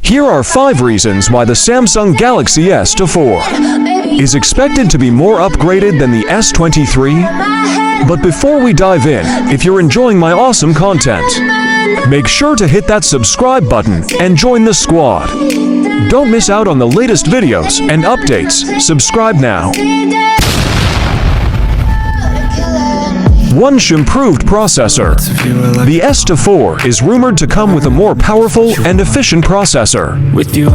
Here are 5 reasons why the Samsung Galaxy S24 is expected to be more upgraded than the S23. But before we dive in, if you're enjoying my awesome content, make sure to hit that subscribe button and join the squad. Don't miss out on the latest videos and updates. Subscribe now. 1. Improved processor. The S24 is rumored to come with a more powerful and efficient processor,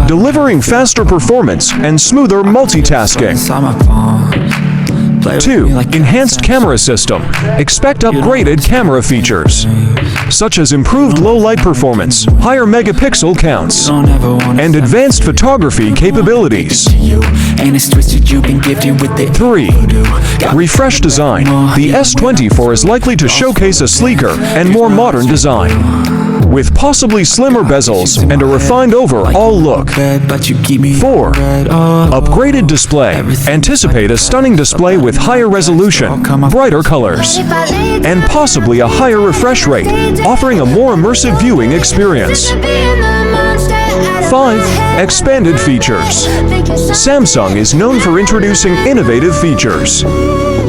delivering faster performance and smoother multitasking. 2. Enhanced camera system. Expect upgraded camera features, such as improved low-light performance, higher megapixel counts, and advanced photography capabilities. 3. Refreshed design. The S24 is likely to showcase a sleeker and more modern design, with possibly slimmer bezels and a refined overall look. 4. Upgraded display. Anticipate a stunning display with higher resolution, brighter colors, and possibly a higher refresh rate, offering a more immersive viewing experience. 5. Expanded features. Samsung is known for introducing innovative features,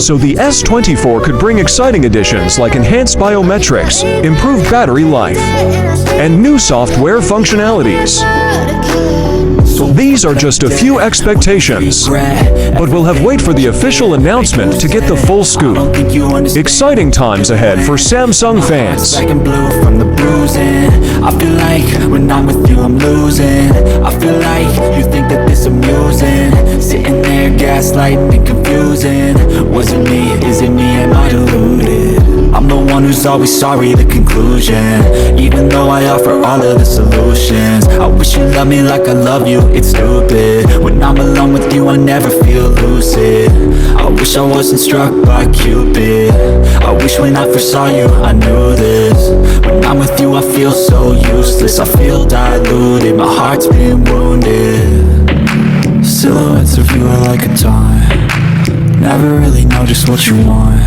so the S24 could bring exciting additions like enhanced biometrics, improved battery life, and new software functionalities. These are just a few expectations, but we'll have wait for the official announcement to get the full scoop. Exciting times ahead for Samsung fans. I feel like when I'm with you I'm losing. I feel like you think that this amusing, sitting there gaslighting and confusing. Was it me? Is it me? Am I deluded? I'm the one who's always sorry, the conclusion, even though I offer all of the solutions. I wish you loved me like I love you, it's stupid. When I'm alone with you I never feel lucid. I wish I wasn't struck by Cupid. I wish when I first saw you I knew this. When I'm with you I feel so useless, I feel diluted, my heart's been wounded. Silhouettes of you are like a taunt, never really know just what you want.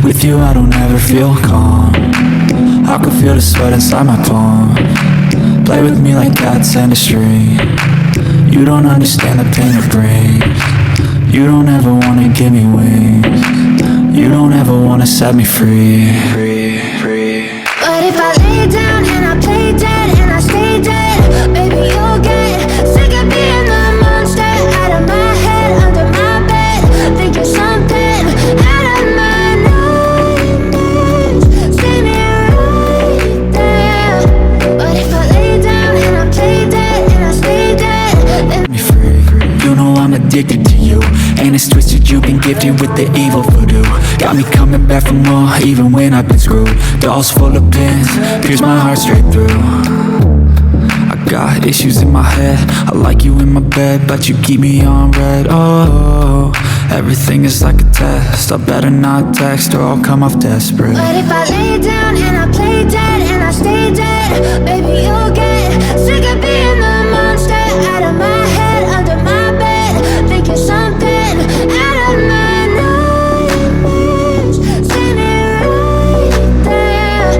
With you I don't ever feel calm, I can feel the sweat inside my palm. Play with me like cats and a string. You don't understand the pain it brings. You don't ever wanna give me wings. You don't ever wanna set me free. But if I lay down and I play dead and I stay dead, baby you'll get sick of being the monster out of my head, under my bed, thinking something out of my nightmares. See me right there. But if I lay down and I play dead and I stay dead, then Me free. You know I'm addicted to you, and it's twisted, you've been gifted with the evil voodoo. Got me coming back for more, even when I've been screwed. Dolls full of pins, pierce my heart straight through. I got issues in my head, I like you in my bed, but you keep me on red. Oh, everything is like a test, I better not text or I'll come off desperate. but if I lay down and I play dead and I stay dead, baby you'll get sick of being the monster out of my head, under my bed, thinking something out of my nightmares. See me right there.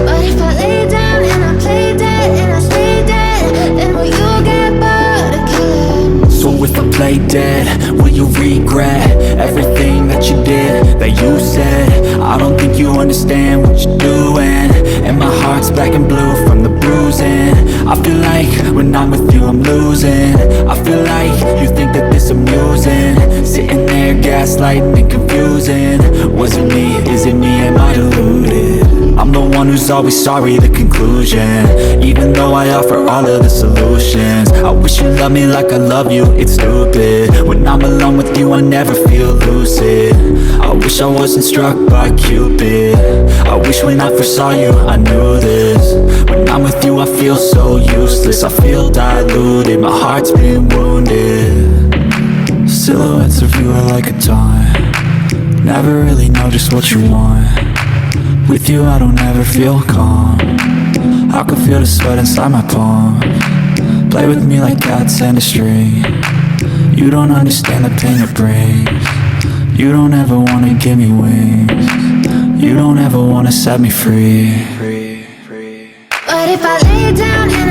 But if I lay down and I play dead and I stay dead, then will you get bored again? So if I play dead, will you regret everything that you did, that you said? I don't think you understand what you're doing, and my heart's black and blue from the bruising. I feel like when I'm with you I'm losing. I feel like you think that this amusing, sitting there gaslighting and confusing. Was it me? Is it me? Am I deluded? I'm the one who's always sorry, the conclusion, even though I offer all of the solutions. I wish you loved me like I love you, it's stupid. When I'm alone with you I never feel lucid. I wish I wasn't struck by Cupid. I wish when I first saw you I knew this. When I'm with you I feel so useless, I feel diluted, my heart's been wounded. Silhouettes of you are like a taunt, never really know just what you want. With you I don't ever feel calm, I can feel the sweat inside my palm. Play with me like cats and a string. You don't understand the pain it brings. You don't ever wanna give me wings. You don't ever wanna set me free. But if I lay down and